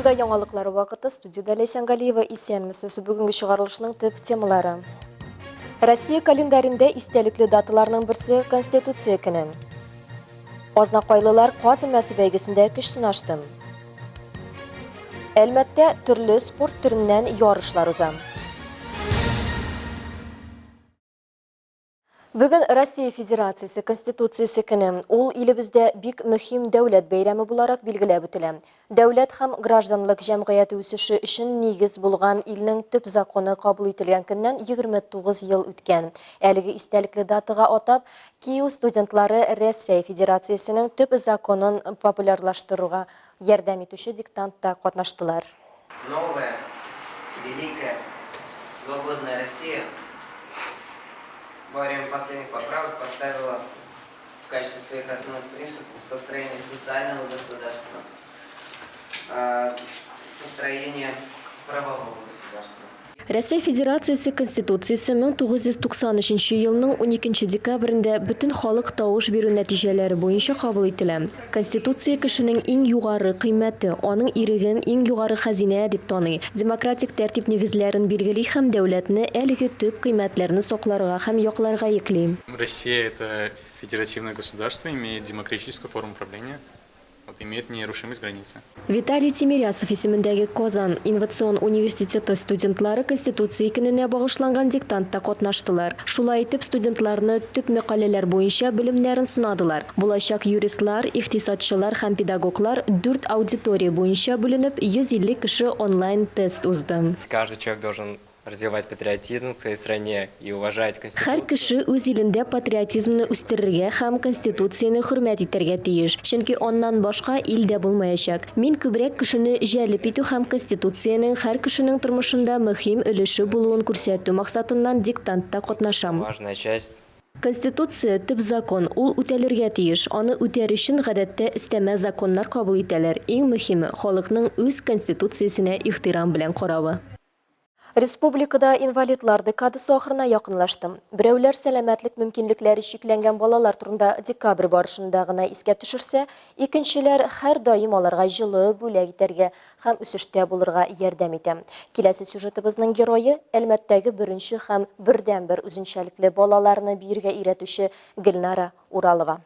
Эфирда яңалыклар вакыты, студияда Лейсан Галиева исәнмесез. Бүгенге чыгарылышның төп темалары. Россия календарендә истәлекле даталарның берсе Конституция көне. Азнакайлылар Казан мәсе бәйгесендә көч сынашты. Әлмәттә төрле спорт төреннән ярышлар уза. Бүген Россия Федерациясе Конституциясе көне. Ул илебездә бик мөһим дәүләт бәйрәме буларак билгеләп үтелә. Дәүләт һәм гражданлык җәмгыяте үсеше өчен нигез булган илнең төп законы кабул ителгән көннән 29 ел үткән. Әлеге истәлекле датага атап, КИУ студентлары Россия Федерациясенең төп законын популярлаштыруга ярдәм итүче диктантта катнаштылар. Новая, великая, свободная Россия во время последних поправок поставила в качестве своих основных принципов построение социального государства, построение правового государства. Россия Федерациясе Конституциясе 1993 елның 12 декабрендә бөтен халык тавыш бирү нәтиҗәләре буенча кабул ителә. Конституция кешенең иң югары кыйммәте, аның иреген иң югары хәзинә дип таный. Демократик тәртип нигезләрен билгели һәм дәүләтне әлеге төп кыйммәтләрне сакларга һәм якларга йөкле. Россия — это федеративное государство, имеет демократическую форму правления. Имеет нерушимость границы. Виталий Тимирясов исемендәге Казан инновацион университеты студентлары Конституция көненә багышланган диктантта катнаштылар. Шулай итеп, студентларны төп мәкаләләр буенча белемнәрен сынадылар. Булачак юристлар, ихтисатчылар һәм педагоглар 4 аудитория буенча бүленеп 150 кеше онлайн тест узды. Каждый человек должен развивать патриотизм к своей стране и уважать Конституцию. Һәр кеше үз илендә патриотизмны үстерергә һәм Конституцияны хөрмәт итәргә тиеш. Чөнки аннан башка илдә булмаячак. Мин күбрәк кешене җәлеп итү һәм Конституцияның һәр кешенең тормышында мөһим өлеше булуын күрсәтү максатыннан диктантта катнашам. Важная часть. Конституция төп закон, ул үтәлергә тиеш. Аны үтәр өчен гадәттә өстәмә законнар кабул итәләр. Иң мөһиме халыкның үз конституциясенә ихтирам белән каравы. Республикада инвалидлар декадасы ахырына якынлашты. Берәүләр сәламәтлек мөмкинлекләре шикләнгән балалар турында декабрь барышында гына искә төшерсә, икенчеләр һәр даим аларга җылы бүләк итәргә һәм үсештә булырга ярдәм итә. Киләсе сюжетыбызның герое Әлмәттәге беренче һәм бердәнбер үзенчәлекле балаларны биергә өйрәтүче Гөлнара Уралова.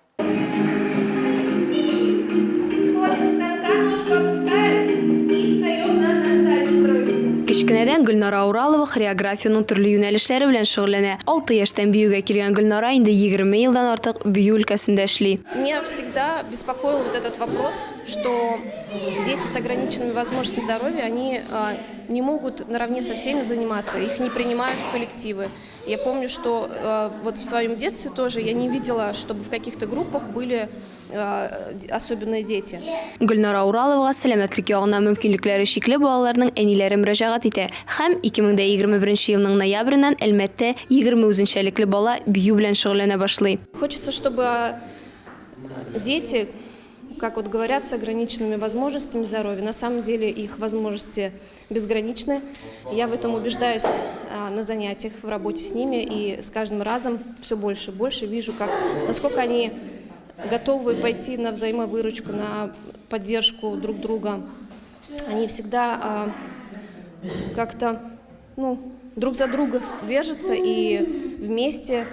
Кечкенәдән Гөлнара Уралова хореографияның төрле юнәлешләре белән шөгыльләнә. 6 яшьтән биюгә килгән Гөлнара инде 20 елдан артык бию өлкәсендә эшли. Меня всегда беспокоил вот этот вопрос, что дети с ограниченными возможностями здоровья, они не могут наравне со всеми заниматься, их не принимают в коллективы. Я помню, что вот в своем детстве тоже я не видела, чтобы в каких-то группах были особенные дети. Гөлнара Ураловага сәламәтлек ягыннан мөмкинлекләре шикле балаларның әниләре мөрәҗәгать итә һәм 2021 елның ноябреннән Әлмәттә 20 үзенчәлекле бала бию белән шөгыльләнә башлый. Хочется, чтобы дети, как вот говорят, с ограниченными возможностями здоровья, на самом деле их возможности безграничны. Я в этом убеждаюсь на занятиях, в работе с ними, и с каждым разом все больше и больше вижу, насколько они готовы пойти на взаимовыручку, на поддержку друг друга. Они всегда как-то друг за друга держатся и вместе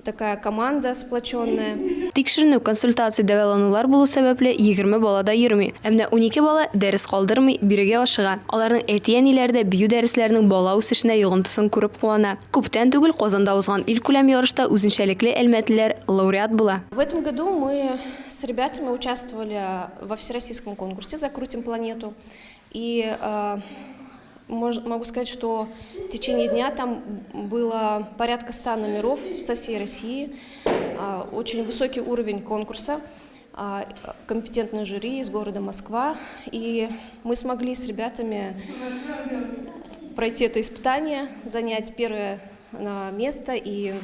такая команда сплоченная. Тикшеренү консультация дәваланулар булу сәбәпле 20 бала да йөрми. Әмма 12 бала дәрес калдырмый бирегә ашыга. Аларның әти-әниләре бию дәресләренең бала үсешенә йогынтысын күреп куана. Күптән түгел Казанда узган илкүләм ярышта үзенчәлекле әлмәтлеләр лауреат була. В этом году мы с ребятами участвовали во всероссийском конкурсе «Закрутим планету». И могу сказать, что в течение дня там было порядка 100 номеров со всей России, очень высокий уровень конкурса, компетентное жюри из города Москва, и мы смогли с ребятами пройти это испытание, занять первое место и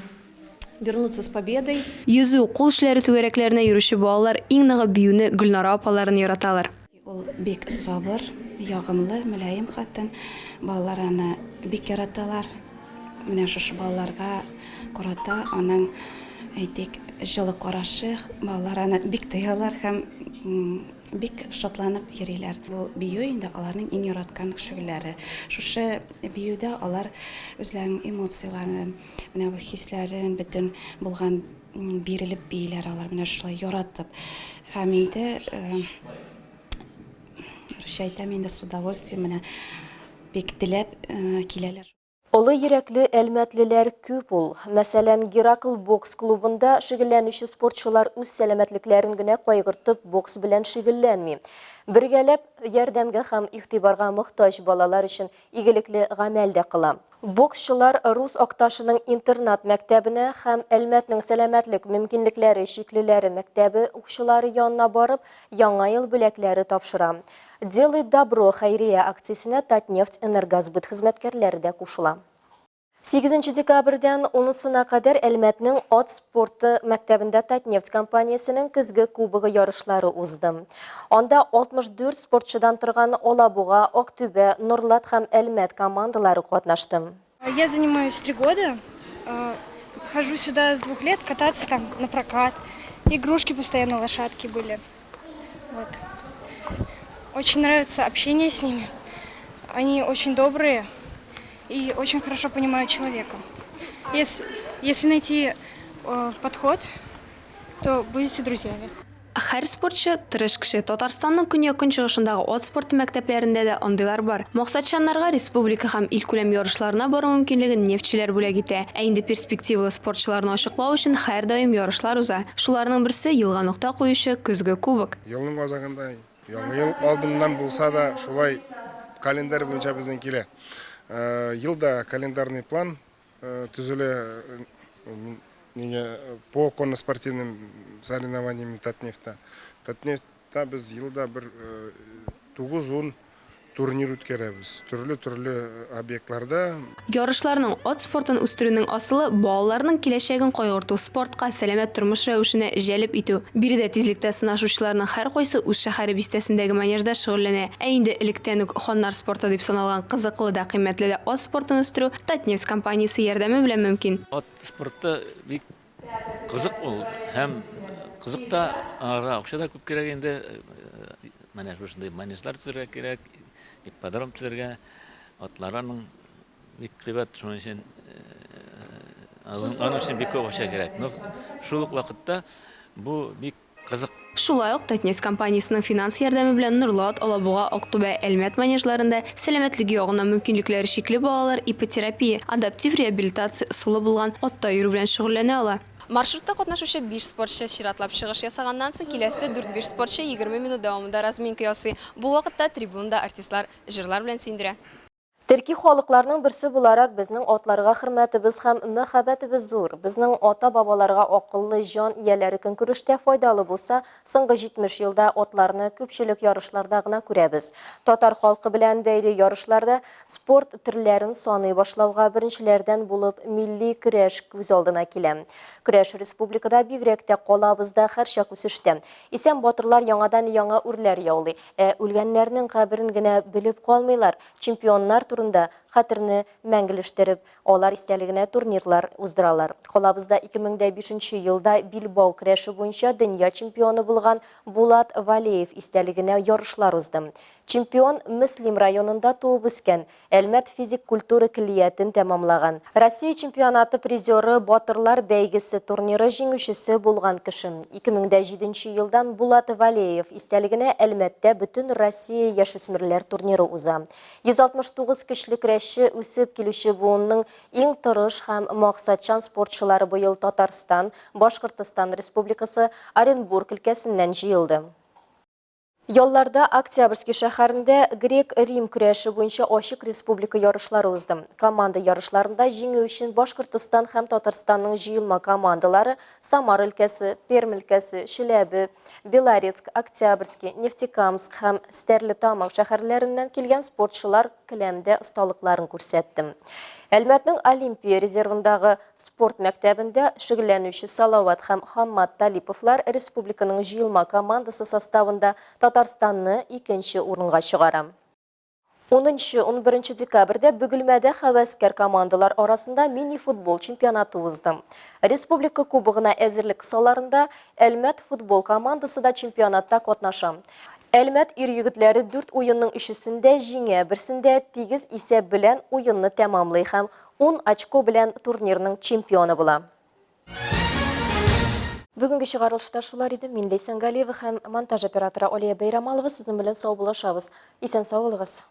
вернуться с победой. Йөзү кул эшләре түгәрәкләренә йөрүче балалар иң ныгы биюне Гөлнара апаларын яраталар. Ул бик сабыр, ягымлы, мөлаим хатын. Балалар аны бик яраталар. Менә шушы балаларга карата аның әйтик җылы карашы, балалар аны бик тоялар һәм бик шатланып йөриләр. Бу бию инде аларның иң яраткан шөгыльләре. Шушы биюдә алар үзләренең эмоцияларын, менә бу хисләрен, бөтен булган бирелеп бийләр алар менә шулай яратып. Һәм инде шәйтам инде с удовольствием менә бик теләп киләләр. Олы йөрәкле әлмәтлеләр күп ул. Мәсәлән, Геракл бокс клубында шөгыльләнүче спортчылар үз сәламәтлекләрен генә кайгыртып бокс белән шөгыльләнми. Бергәләп ярдәмгә һәм игътибарга мохтаҗ балалар өчен игелекле гамәл дә кыла. Боксчылар Рус Акташының интернат мәктәбенә һәм Әлмәтнең сәламәтлек мөмкинлекләре шиклеләре мәктәбе укучылары янына барып, яңа ел бүләкләре тапшыра. «Делай добро» хәйрия акциясенә Татнефть энергосбыт хезмәткәрләре дә кушыла. 8 декабрьдән 10-сына кадәр Әлмәтнең ат спорты мәктәбендә Татнефть компаниясенең көзге кубогы ярышлары узды. Анда 64 спортчыдан торган Алабуга, Актүбә, Нурлат һәм Әлмәт командалары катнашты. Я занимаюсь 3 года. Хожу сюда с 2 лет кататься там на прокат. Игрушки постоянно, лошадки были. Вот. Очень нравится общение с ними. Они очень добрые и очень хорошо понимают человека. Если найти подход, то будете друзьями. Һәр спортчы тырыш кеше. Татарстанның көньяк-көнчыгышындагы ат спорты мәктәпләрендә дә андыйлар бар. Максатчаннарга республика һәм ил күләм ярышларына бару мөмкинлеген нефтчеләр бүләк итә. Ә инде перспективалы спортчыларны ачыклау өчен һәр даим ярышлар уза. Шуларның берсе елга нокта куючы көзге кубок. Елның азагында яңа ел алдыннан булса да шулай календарь буенча безнең килә. Елда календарный план төзелә по конно-спортивным соревнованиям Татнефтьта. Татнефтьта без елда бер 9-10 турнир үткәрәбез. Төрле объектларда. Ярышларның ат спортын үстерүнең асылы балаларның киләчәген кайгырту, спортка, сәламәт тормыш рәвешенә җәлеп итү. Биредә тизлектә сынашучыларның һәркайсы үз шәһәре бистәсендәге манежда шөгыльләнә. Ә инде электән үк ханнар спорты дип саналган кызыклы да кыйммәтле дә ат спортын үстерү Татнефть компаниясе ярдәме белән мөмкин. Ат спорты бик кызык ул һәм кызыкта акча да күп кирәк инде. Менә шушындай манежлар төзергә кирәк. Ипподром төзергә, атларның бик кыйбат, шуның өчен аның өчен бик күп акча кирәк. Но шул ук вакытта бу бик кызык. Шулай ук Татнефть компаниясының финанс ярдәме белән Нурлат, Алабуга, Актүбә, Әлмәт манежларында сәламәтлек ягыннан мөмкинлекләре шикле балалар ипотерапия, адаптив реабилитация ысулы булган атта йөрү белән шөгыльләнә ала. Маршрутта катнашучы 5 спортчы чиратлап чыгыш ясаганнан соң киләсе 4-5 спортчы 20 минут дәвамында разминка ясый. Бу вакытта трибунада артистлар җырлар белән сөендерә. Төрки халыкларның берсе буларак безнең атларга хөрмәтебез һәм мәхәббәтебез зур. Безнең ата-бабаларга акыллы җан ияләре көнкүрештә файдалы булса, соңгы 70 елда атларны күпчелек ярышларда гына күрәбез. Татар халкы белән бәйле ярышларда спорт төрләрен саный башлауга беренчеләрдән булып милли көрәш күз алдына килә. Көрәш республикада бигрәк тә калабызда һәрчак үсештә. Исән батырлар яңадан яңа үрләр яулый. Үлгәннәрнең каберен генә белеп калмыйлар. Чемпионнар турында хәтерне мәңгелештереп, алар истәлегенә турнирлар уздыралар. Калабызда 2005 елда Билбау көрәше буенча дөнья чемпионы булган Булат Валеев истәлегенә ярышлар узды. Чемпион Мөслим районында туып үскән, Әлмәт физик культура киллиятен тәмамлаган. Россия чемпионаты призеры Батырлар бәйгесе турниры җиңүчесе булган кеше. 2007 елдан Булат Валеев истәлегенә Әлмәттә бөтен Россия яшүсмерләр турниры уза. 169 кешелек көрәшче үсеп килүче буынның иң тырыш һәм максатчан спортчылары быел Татарстан, Башкортстан Республикасы, Оренбург өлкәсеннән җыелды. Ялларда Октябрьский шәһәрендә Грек-Рим көрәше буенча ачык республика ярышлары узды. Команда ярышларында җиңү өчен Башкортстан һәм Татарстанның җыелма командалары Самар өлкәсе, Пермь өлкәсе, Шиләбе, Белорецк, Октябрьский, Нефтекамск һәм Стәрлетамак шәһәрләреннән килгән спортчылар келәмдә осталыкларын күрсәтте. Әлмәтнең Олимпия резервындагы спорт мәктәбендә шөгыльләнүче Салават һәм Хаммат Талиповлар республиканың җыелма командасы составында Татарстанны 2нче урынга чыгара. 10-11 декабрьдә Бөгелмәдә хәвәскәр командалар арасында мини-футбол чемпионаты узды. Республика кубогына әзерлек саларында Әлмәт футбол командасы да чемпионатта катнаша. Әлмәт ир-егетләре 4 уенның 3-сендә җиңә, берсендә 8 исәп белән уенны тәмамлый һәм 10 очко белән турнирның чемпионы була. Бүгенге чыгарылышта шулар иде. Мин Лейсан Галиева һәм монтаж операторы Олия Бәйрамалова сезнең белән сау булышабыз. Исән сау булыгыз.